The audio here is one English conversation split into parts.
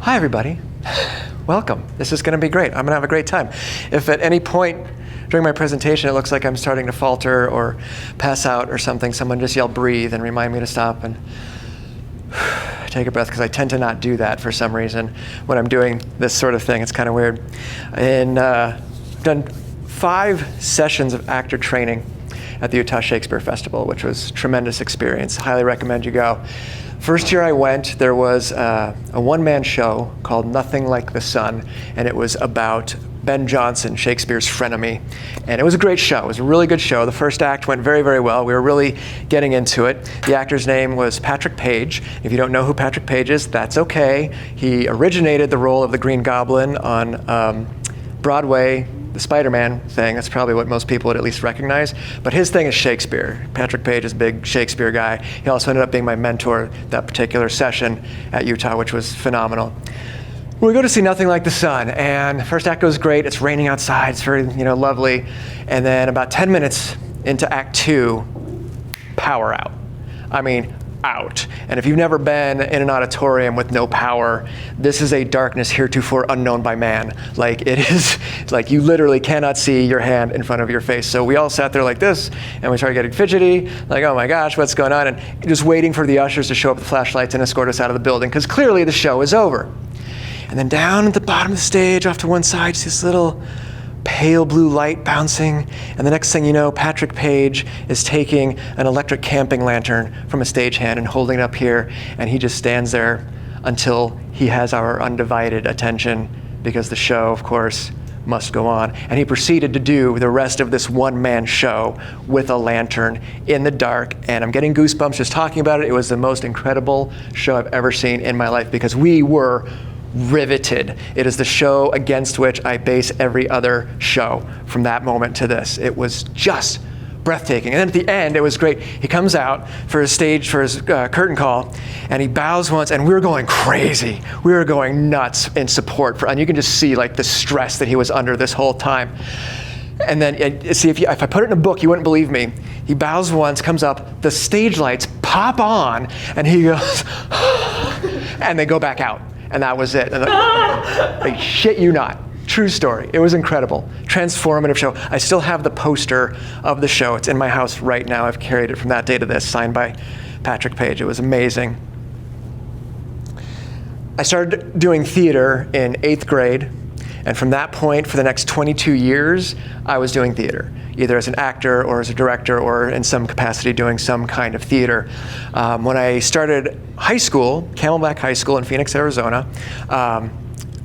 Hi, everybody. Welcome. This is going to be great. I'm going to have a great time. If at any point during my presentation it looks like I'm starting to falter or pass out or something, someone just yell breathe and remind me to stop and take a breath, because I tend to not do that for some reason when I'm doing this sort of thing. It's kind of weird. And I've done 5 sessions of actor training at the Utah Shakespeare Festival, which was a tremendous experience. Highly recommend you go. First year I went, there was a one-man show called Nothing Like the Sun, and it was about Ben Jonson, Shakespeare's frenemy. And it was a great show. It was a really good show. The first act went very, very well. We were really getting into it. The actor's name was Patrick Page. If you don't know who Patrick Page is, that's okay. He originated the role of the Green Goblin on Broadway, the Spider-Man thing. That's probably what most people would at least recognize. But his thing is Shakespeare. Patrick Page is a big Shakespeare guy. He also ended up being my mentor that particular session at Utah, which was phenomenal. We go to see Nothing Like the Sun, and the first act goes great. It's raining outside. It's very, lovely. And then about 10 minutes into Act 2, power out. I mean, out. And if you've never been in an auditorium with no power, this is a darkness heretofore unknown by man. Like, it is, like, you literally cannot see your hand in front of your face. So we all sat there like this, and we started getting fidgety, like, oh my gosh, what's going on? And just waiting for the ushers to show up with flashlights and escort us out of the building, because clearly the show is over. And then down at the bottom of the stage, off to one side, just this little pale blue light bouncing. And the next thing you know, Patrick Page is taking an electric camping lantern from a stagehand and holding it up here. And he just stands there until he has our undivided attention, because the show, of course, must go on. And he proceeded to do the rest of this one-man show with a lantern in the dark. And I'm getting goosebumps just talking about it. It was the most incredible show I've ever seen in my life, because we were riveted. It is the show against which I base every other show from that moment to this. It was just breathtaking. And then at the end, it was great. He comes out for his curtain call, and he bows once, and we were going crazy. We were going nuts in support and you can just see like the stress that he was under this whole time. And then, see, if I put it in a book, you wouldn't believe me. He bows once, comes up, the stage lights pop on, and he goes, and they go back out. And that was it. And I shit you not. True story. It was incredible. Transformative show. I still have the poster of the show. It's in my house right now. I've carried it from that day to this, signed by Patrick Page. It was amazing. I started doing theater in 8th grade. And from that point, for the next 22 years, I was doing theater, either as an actor or as a director or in some capacity doing some kind of theater. When I started high school, Camelback High School in Phoenix, Arizona,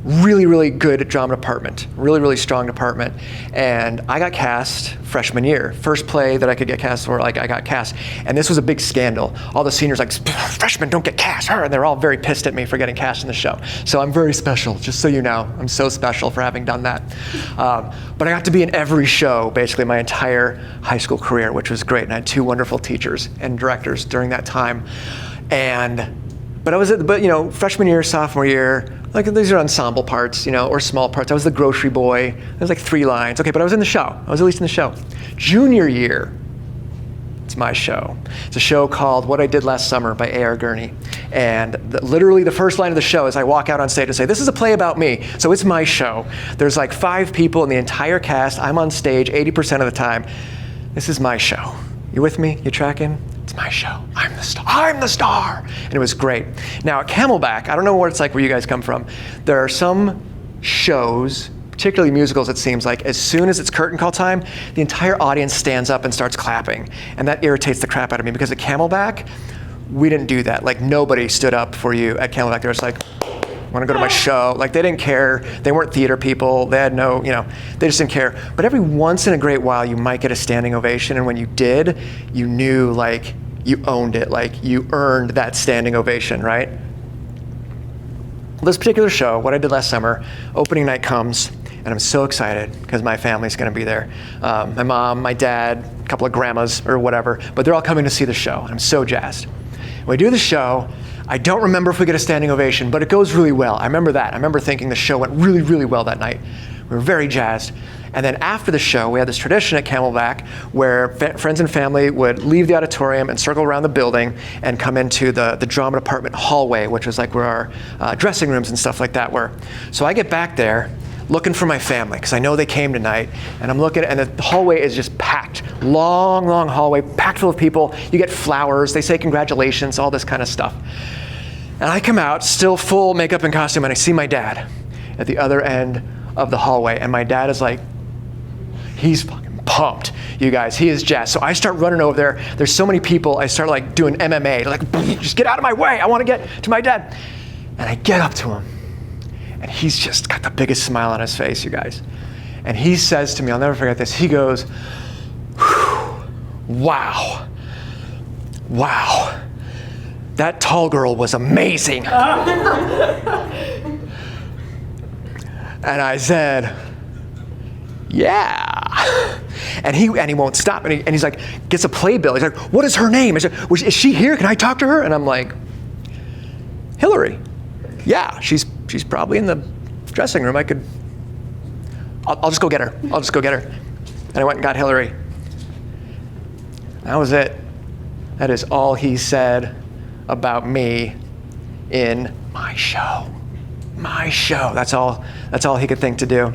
really, really good drama department, really, really strong department. And I got cast freshman year. First play that I could get cast for, I got cast. And this was a big scandal. All the seniors like, freshmen don't get cast, and they're all very pissed at me for getting cast in the show. So I'm very special, just so you know. I'm so special for having done that. But I got to be in every show, basically my entire high school career, which was great. And I had 2 wonderful teachers and directors during that time. But I was freshman year, sophomore year, like these are ensemble parts, or small parts. I was the grocery boy. There was like 3 lines. Okay, but I was in the show. I was at least in the show. Junior year, it's my show. It's a show called What I Did Last Summer by A.R. Gurney. And literally the first line of the show is I walk out on stage and say, this is a play about me. So it's my show. There's like 5 people in the entire cast. I'm on stage 80% of the time. This is my show. You with me? You tracking? It's my show. I'm the star. I'm the star. And it was great. Now at Camelback, I don't know what it's like where you guys come from. There are some shows, particularly musicals, it seems like, as soon as it's curtain call time, the entire audience stands up and starts clapping. And that irritates the crap out of me, because at Camelback, we didn't do that. Like, nobody stood up for you at Camelback. They were just like, I want to go to my show. Like, they didn't care. They weren't theater people. They had no, they just didn't care. But every once in a great while, you might get a standing ovation. And when you did, you knew, like, you owned it. Like, you earned that standing ovation, right? This particular show, What I Did Last Summer, opening night comes, and I'm so excited because my family's going to be there. My mom, my dad, a couple of grandmas or whatever, but they're all coming to see the show, and I'm so jazzed. When we do the show, I don't remember if we get a standing ovation, but it goes really well. I remember that. I remember thinking the show went really, really well that night. We were very jazzed. And then after the show, we had this tradition at Camelback where friends and family would leave the auditorium and circle around the building and come into the drama department hallway, which was like where our dressing rooms and stuff like that were. So I get back there looking for my family, because I know they came tonight, and I'm looking, and the hallway is just packed. Long, long hallway, packed full of people. You get flowers, they say congratulations, all this kind of stuff. And I come out, still full makeup and costume, and I see my dad at the other end of the hallway, and my dad is like, he's fucking pumped, you guys. He is jazzed. So I start running over there. There's so many people, I start like doing MMA, like, just get out of my way. I want to get to my dad. And I get up to him, and he's just got the biggest smile on his face, you guys. And he says to me, I'll never forget this, he goes, wow, that tall girl was amazing. And I said, yeah. And he won't stop. And he's like, gets a playbill. He's like, what is her name? Is she here? Can I talk to her? And I'm like, Hillary. Yeah, she's probably in the dressing room. I'll just go get her. And I went and got Hillary. That was it. That is all he said about me in my show. My show. That's all he could think to do.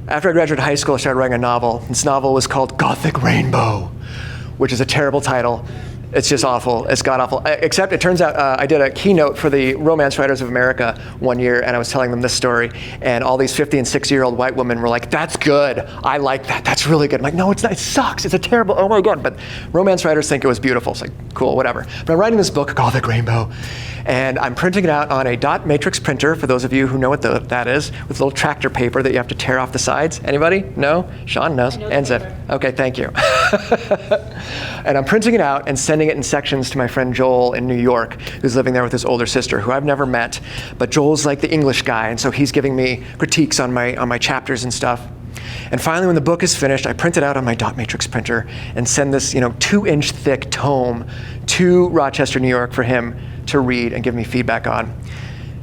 After I graduated high school, I started writing a novel. This novel was called Gothic Rainbow, which is a terrible title. It's just awful. It's god-awful. Except it turns out I did a keynote for the Romance Writers of America one year, and I was telling them this story, and all these 50 and 60-year-old white women were like, that's good. I like that. That's really good. I'm like, no, it's not. It sucks. It's a terrible, oh my God. But romance writers think it was beautiful. It's like, cool, whatever. But I'm writing this book, Gothic Rainbow, and I'm printing it out on a dot matrix printer, for those of you who know what that is, with little tractor paper that you have to tear off the sides. Anybody? No? Sean knows. And Zip. Okay, thank you. And I'm printing it out and sending it in sections to my friend Joel in New York, who's living there with his older sister, who I've never met, but Joel's like the English guy, and so he's giving me critiques on my chapters and stuff. And finally, when the book is finished, I print it out on my dot matrix printer and send this 2-inch thick tome to Rochester, New York for him to read and give me feedback on.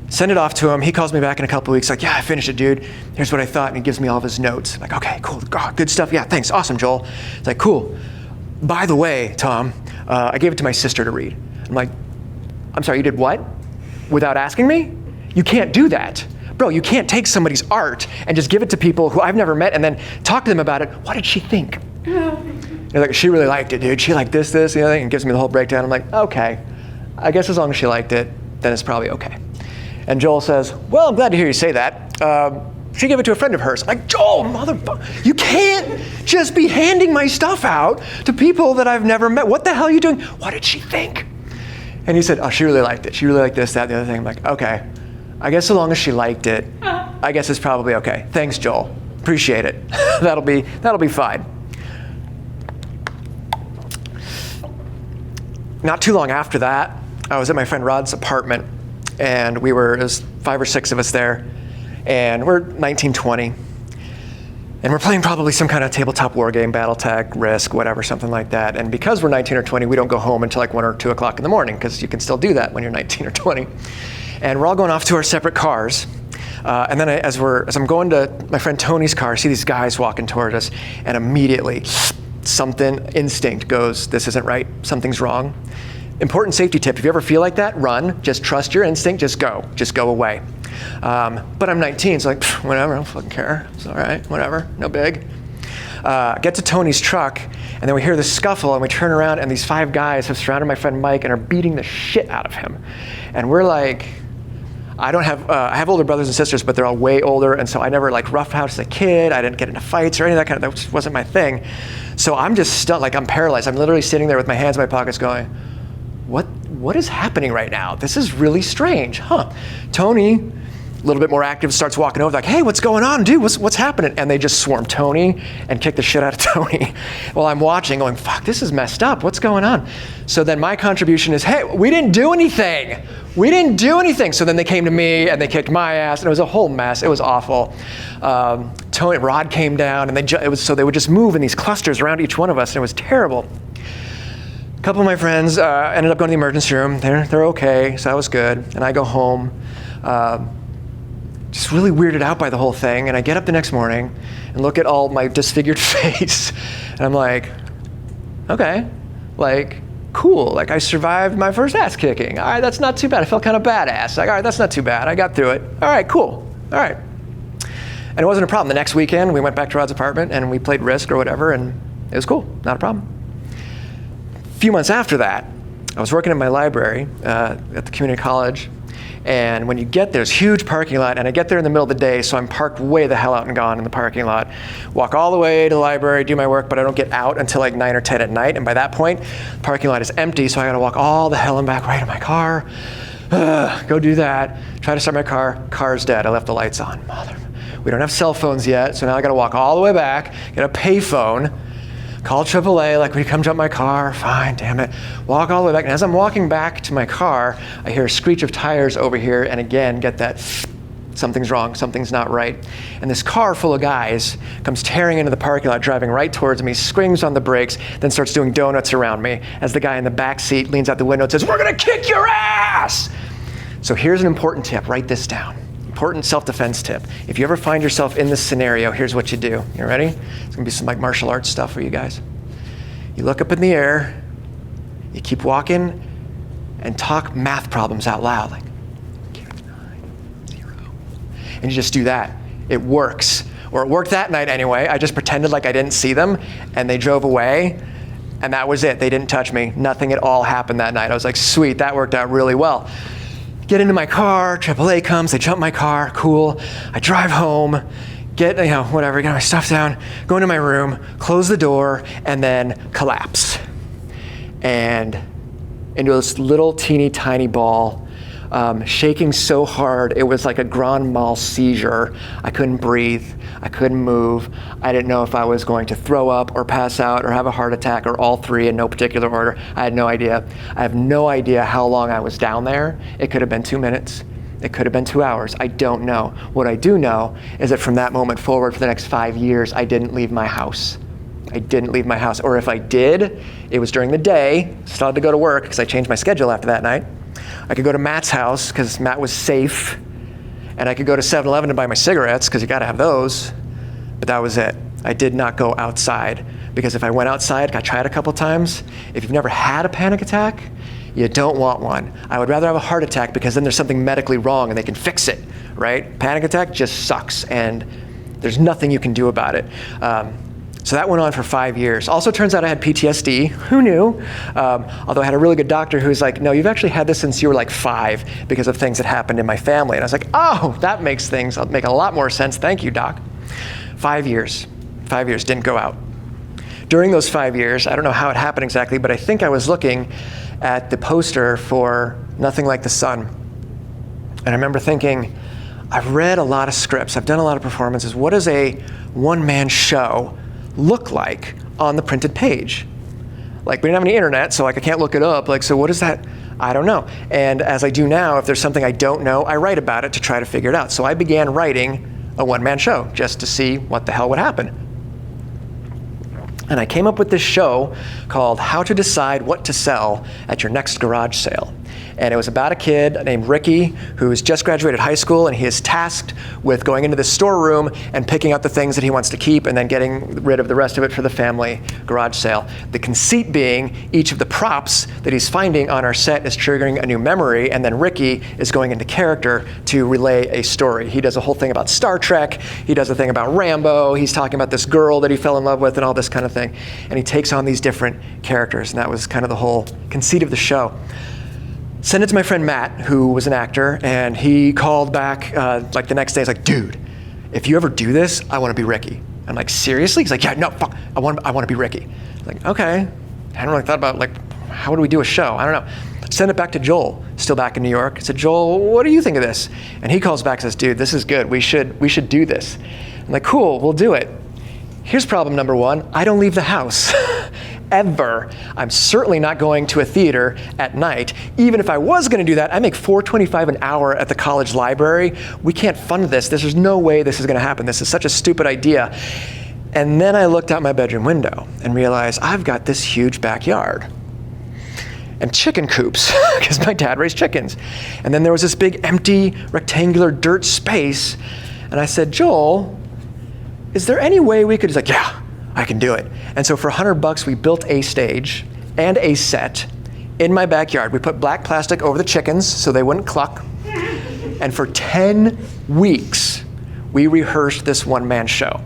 Send it off to him. He calls me back in a couple of weeks, like, yeah, I finished it, dude. Here's what I thought, and he gives me all of his notes. Like, okay, cool, God, good stuff. Yeah, thanks, awesome, Joel. It's like, cool. By the way, Tom, I gave it to my sister to read. I'm like, I'm sorry, you did what? Without asking me? You can't do that. Bro, you can't take somebody's art and just give it to people who I've never met and then talk to them about it. What did she think? They're like, she really liked it, dude. She liked this, the other thing, and gives me the whole breakdown. I'm like, okay, I guess as long as she liked it, then it's probably okay. And Joel says, well, I'm glad to hear you say that. She gave it to a friend of hers. I'm like, Joel, motherfucker, you can't just be handing my stuff out to people that I've never met. What the hell are you doing? What did she think? And he said, oh, she really liked it. She really liked this, that, the other thing. I'm like, okay, I guess so long as she liked it, I guess it's probably okay. Thanks, Joel. Appreciate it. That'll be fine. Not too long after that, I was at my friend Rod's apartment, and there was 5 or 6 of us there, and we're 19, 20, and we're playing probably some kind of tabletop war game, Battletech, Risk, whatever, something like that. And because we're 19 or 20, we don't go home until like 1 or 2 o'clock in the morning, because you can still do that when you're 19 or 20. And we're all going off to our separate cars. And then as I'm going to my friend Tony's car, I see these guys walking toward us, and immediately instinct goes, this isn't right, something's wrong. Important safety tip, if you ever feel like that, run, just trust your instinct, just go away. But I'm 19, so like, whatever, I don't fucking care. It's all right, whatever, no big. Get to Tony's truck, and then we hear this scuffle, and we turn around, and these 5 guys have surrounded my friend Mike and are beating the shit out of him. And we're like, I have older brothers and sisters, but they're all way older, and so I never like roughhoused as a kid. I didn't get into fights or any of that kind of, that just wasn't my thing. So I'm just stunned, like I'm paralyzed. I'm literally sitting there with my hands in my pockets going, what is happening right now? This is really strange, huh? Tony, a little bit more active, starts walking over like, hey, what's going on, dude? What's happening? And they just swarm Tony and kick the shit out of Tony. While I'm watching going, fuck, this is messed up. What's going on? So then my contribution is, hey, we didn't do anything. So then they came to me and they kicked my ass, and it was a whole mess. It was awful. Rod came down, and they would just move in these clusters around each one of us, and it was terrible. A couple of my friends ended up going to the emergency room. They're okay, so that was good. And I go home. just really weirded out by the whole thing. And I get up the next morning and look at all my disfigured face. And I'm like, okay, like, cool. Like, I survived my first ass kicking. All right, that's not too bad. I felt kind of badass. Like, all right, that's not too bad. I got through it. All right, cool. All right. And it wasn't a problem. The next weekend, we went back to Rod's apartment and we played Risk or whatever, and it was cool. Not a problem. A few months after that, I was working in my library at the community college. And when you get there, there's a huge parking lot, and I get there in the middle of the day, so I'm parked way the hell out and gone in the parking lot. Walk all the way to the library, do my work, but I don't get out until like 9 or 10 at night, and by that point, the parking lot is empty, so I gotta walk all the hell and back right to my car. Go do that, try to start my car, car's dead, I left the lights on. We don't have cell phones yet, so now I gotta walk all the way back, get a payphone, call AAA, like, will you come jump my car? Fine, damn it. Walk all the way back, and as I'm walking back to my car, I hear a screech of tires over here, and again, get that, something's wrong, something's not right. And this car full of guys comes tearing into the parking lot, driving right towards me, screams on the brakes, then starts doing donuts around me, as the guy in the back seat leans out the window and says, "We're gonna kick your ass!" So here's an important tip, write this down. Important self-defense tip. If you ever find yourself in this scenario, here's what you do. You ready? It's gonna be some like martial arts stuff for you guys. You look up in the air, you keep walking, and talk math problems out loud, like 9, 0. And you just do that. It works. Or it worked that night anyway. I just pretended like I didn't see them, and they drove away, and that was it. They didn't touch me. Nothing at all happened that night. I was like, sweet, that worked out really well. Get into my car, AAA comes, they jump my car, cool. I drive home, get, whatever, get my stuff down, go into my room, close the door, and then collapse. And into this little teeny tiny ball, shaking so hard, it was like a grand mal seizure. I couldn't breathe, I couldn't move. I didn't know if I was going to throw up or pass out or have a heart attack or all three in no particular order. I had no idea. I have no idea how long I was down there. It could have been 2 minutes. It could have been 2 hours. I don't know. What I do know is that from that moment forward for the next 5 years, I didn't leave my house. I didn't leave my house. Or if I did, it was during the day. Still had to go to work because I changed my schedule after that night. I could go to Matt's house because Matt was safe, and I could go to 7-Eleven to buy my cigarettes because you gotta have those, but that was it. I did not go outside because if I went outside, I tried a couple times, if you've never had a panic attack, you don't want one. I would rather have a heart attack because then there's something medically wrong and they can fix it, right? Panic attack just sucks and there's nothing you can do about it. So that went on for 5 years. Also turns out I had PTSD, who knew? Although I had a really good doctor who's like, no, you've actually had this since you were like 5 because of things that happened in my family. And I was like, oh, that makes things make a lot more sense. Thank you, doc. 5 years, didn't go out. During those 5 years, I don't know how it happened exactly, but I think I was looking at the poster for Nothing Like the Sun. And I remember thinking, I've read a lot of scripts, I've done a lot of performances. What does a one-man show look like on the printed page? Like, we didn't have any internet, so like I can't look it up. Like, so what is that? I don't know. And as I do now, if there's something I don't know, I write about it to try to figure it out. So I began writing a one-man show just to see what the hell would happen. And I came up with this show called How to Decide What to Sell at Your Next Garage Sale. And it was about a kid named Ricky who's just graduated high school, and he is tasked with going into the storeroom and picking out the things that he wants to keep and then getting rid of the rest of it for the family garage sale. The conceit being each of the props that he's finding on our set is triggering a new memory, and then Ricky is going into character to relay a story. He does a whole thing about Star Trek, he does a thing about Rambo, he's talking about this girl that he fell in love with and all this kind of thing. And he takes on these different characters, and that was kind of the whole conceit of the show. Sent it to my friend Matt, who was an actor, and he called back like the next day. He's like, dude, if you ever do this, I want to be Ricky. I'm like, seriously? He's like, yeah, no, fuck, I want to be Ricky. I'm like, okay. I hadn't really thought about like, how do we do a show? I don't know. Send it back to Joel, still back in New York. I said, Joel, what do you think of this? And he calls back and says, dude, this is good. We should do this. I'm like, cool, we'll do it. Here's problem number one. I don't leave the house. Ever. I'm certainly not going to a theater at night. Even if I was going to do that, I make $4.25 an hour at the college library. We can't fund this. There's no way this is going to happen. This is such a stupid idea. And then I looked out my bedroom window and realized I've got this huge backyard. and chicken coops, because my dad raised chickens. And then there was this big empty rectangular dirt space, and I said, Joel, is there any way we could, he's like, yeah, I can do it. And so for $100, we built a stage and a set in my backyard. We put black plastic over the chickens so they wouldn't cluck. And for 10 weeks, we rehearsed this one-man show.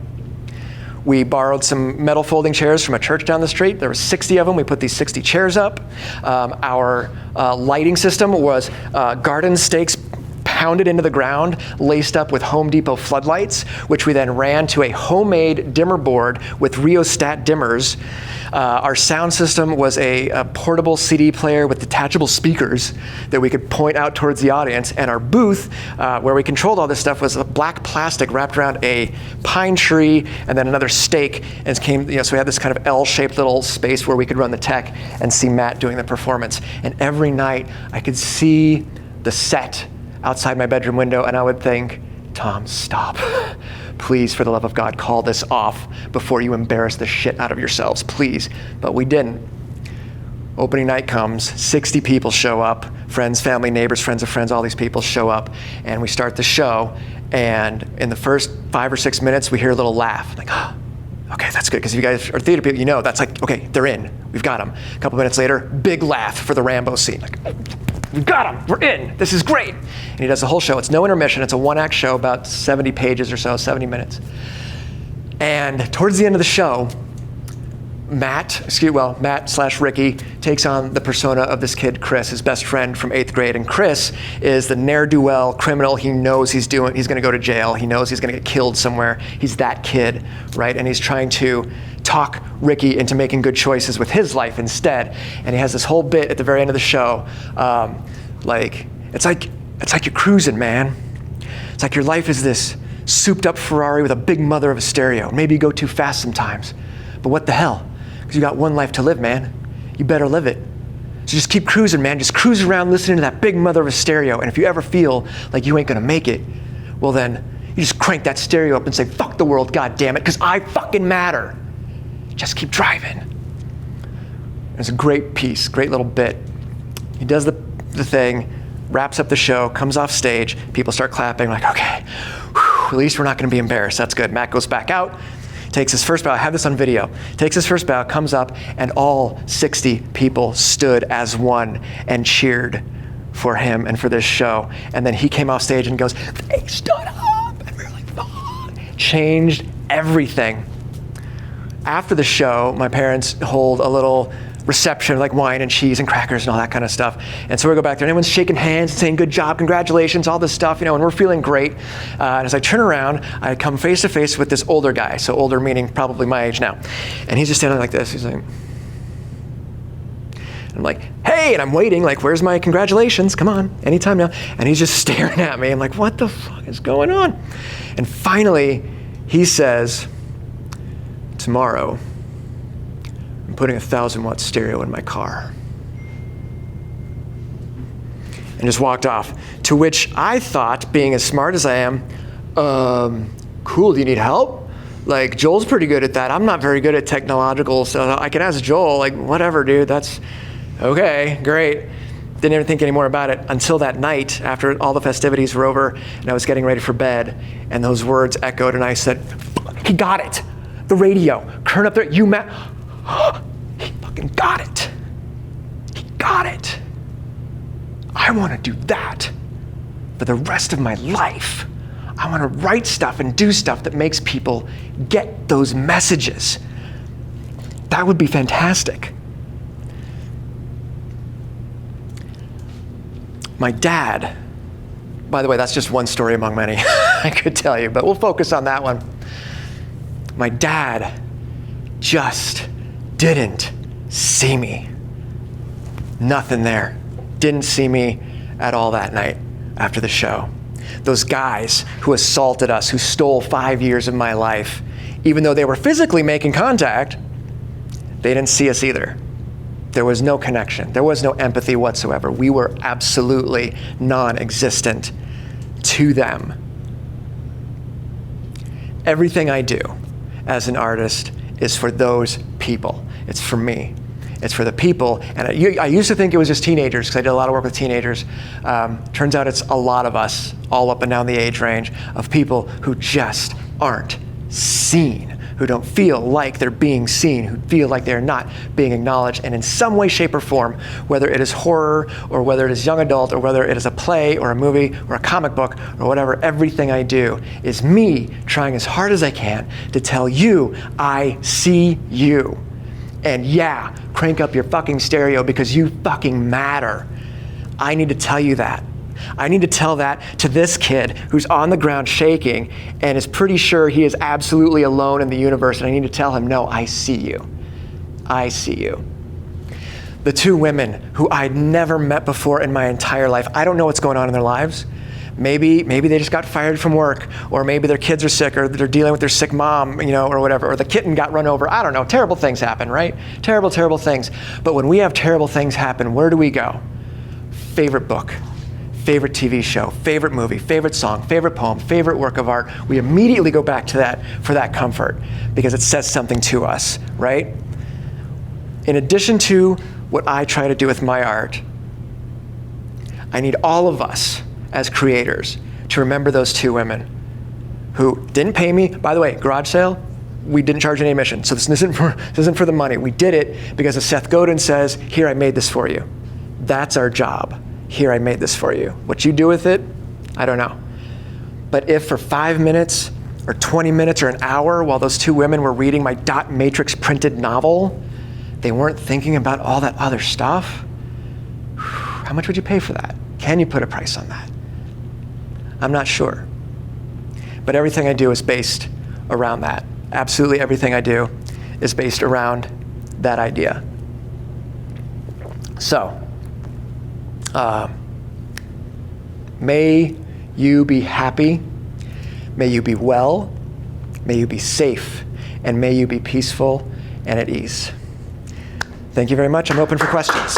We borrowed some metal folding chairs from a church down the street. There were 60 of them. We put these 60 chairs up. Our lighting system was garden stakes pounded into the ground, laced up with Home Depot floodlights, which we then ran to a homemade dimmer board with rheostat dimmers. Our sound system was a portable CD player with detachable speakers that we could point out towards the audience. And our booth, where we controlled all this stuff, was a black plastic wrapped around a pine tree and then another stake. And so we had this kind of L-shaped little space where we could run the tech and see Matt doing the performance. And every night I could see the set outside my bedroom window, and I would think, Tom, stop. Please, for the love of God, call this off before you embarrass the shit out of yourselves, please. But we didn't. Opening night comes, 60 people show up, friends, family, neighbors, friends of friends, all these people show up, and we start the show, and in the first 5 or 6 minutes, we hear a little laugh, like, oh, okay, that's good, because if you guys are theater people, you know, that's like, okay, they're in, we've got them. A couple minutes later, big laugh for the Rambo scene, like, we've got him, we're in, this is great. And he does the whole show. It's no intermission, it's a one-act show, about 70 pages or so, 70 minutes. And towards the end of the show, Matt/Ricky takes on the persona of this kid, Chris, his best friend from 8th grade. And Chris is the ne'er-do-well criminal. He knows he's going to go to jail. He knows he's going to get killed somewhere. He's that kid, right? And he's trying to talk Ricky into making good choices with his life instead. And he has this whole bit at the very end of the show, it's like you're cruising, man. It's like your life is this souped-up Ferrari with a big mother of a stereo. Maybe you go too fast sometimes, but what the hell? Because you got one life to live, man. You better live it. So just keep cruising, man. Just cruise around listening to that big mother of a stereo. And if you ever feel like you ain't gonna make it, well then, you just crank that stereo up and say, fuck the world, God damn it, because I fucking matter. Just keep driving. It's a great piece, great little bit. He does the thing, wraps up the show, comes off stage, people start clapping, like, okay, whew, at least we're not gonna be embarrassed, that's good. Matt goes back out, takes his first bow, I have this on video, takes his first bow, comes up, and all 60 people stood as one and cheered for him and for this show. And then he came off stage and goes, they stood up, and we were like, fuck. Changed everything. After the show, my parents hold a little reception, like wine and cheese and crackers and all that kind of stuff. And so we go back there, and everyone's shaking hands, saying good job, congratulations, all this stuff, and we're feeling great. And as I turn around, I come face to face with this older guy, so older meaning probably my age now. And he's just standing like this, he's like, I'm like, hey, and I'm waiting, like, where's my congratulations? Come on, anytime now. And he's just staring at me. I'm like, what the fuck is going on? And finally, he says, tomorrow, I'm putting a 1,000-watt stereo in my car. And just walked off. To which I thought, being as smart as I am, cool, do you need help? Like, Joel's pretty good at that. I'm not very good at technological, so I can ask Joel, like, whatever, dude, that's okay, great. Didn't even think any more about it until that night after all the festivities were over and I was getting ready for bed, and those words echoed, and I said, he got it. The radio, turn up there, you Matt. He fucking got it. He got it. I want to do that for the rest of my life. I want to write stuff and do stuff that makes people get those messages. That would be fantastic. My dad, by the way, that's just one story among many I could tell you, but we'll focus on that one. My dad just didn't see me. Nothing there. Didn't see me at all that night after the show. Those guys who assaulted us, who stole 5 years of my life, even though they were physically making contact, they didn't see us either. There was no connection. There was no empathy whatsoever. We were absolutely non-existent to them. Everything I do as an artist is for those people. It's for me. It's for the people. And I used to think it was just teenagers because I did a lot of work with teenagers. Turns out it's a lot of us, all up and down the age range, of people who just aren't seen, who don't feel like they're being seen, who feel like they're not being acknowledged. And in some way, shape, or form, whether it is horror or whether it is young adult or whether it is a play or a movie or a comic book or whatever, everything I do is me trying as hard as I can to tell you, I see you. And yeah, crank up your fucking stereo because you fucking matter. I need to tell you that. I need to tell that to this kid who's on the ground shaking and is pretty sure he is absolutely alone in the universe, and I need to tell him, no, I see you. I see you. The two women who I'd never met before in my entire life, I don't know what's going on in their lives. Maybe they just got fired from work, or maybe their kids are sick, or they're dealing with their sick mom, or whatever, or the kitten got run over. I don't know. Terrible things happen, right? Terrible, terrible things. But when we have terrible things happen, where do we go? Favorite book, favorite TV show, favorite movie, favorite song, favorite poem, favorite work of art. We immediately go back to that for that comfort because it says something to us, right? In addition to what I try to do with my art, I need all of us as creators to remember those two women who didn't pay me. By the way, garage sale, we didn't charge any admission, so this isn't for the money. We did it because as Seth Godin says, here, I made this for you. That's our job. Here, I made this for you. What you do with it, I don't know. But if for 5 minutes or 20 minutes or an hour while those two women were reading my dot matrix printed novel, they weren't thinking about all that other stuff, how much would you pay for that? Can you put a price on that? I'm not sure. But everything I do is based around that. Absolutely everything I do is based around that idea. So, may you be happy, may you be well, may you be safe, and may you be peaceful and at ease. Thank you very much. I'm open for questions.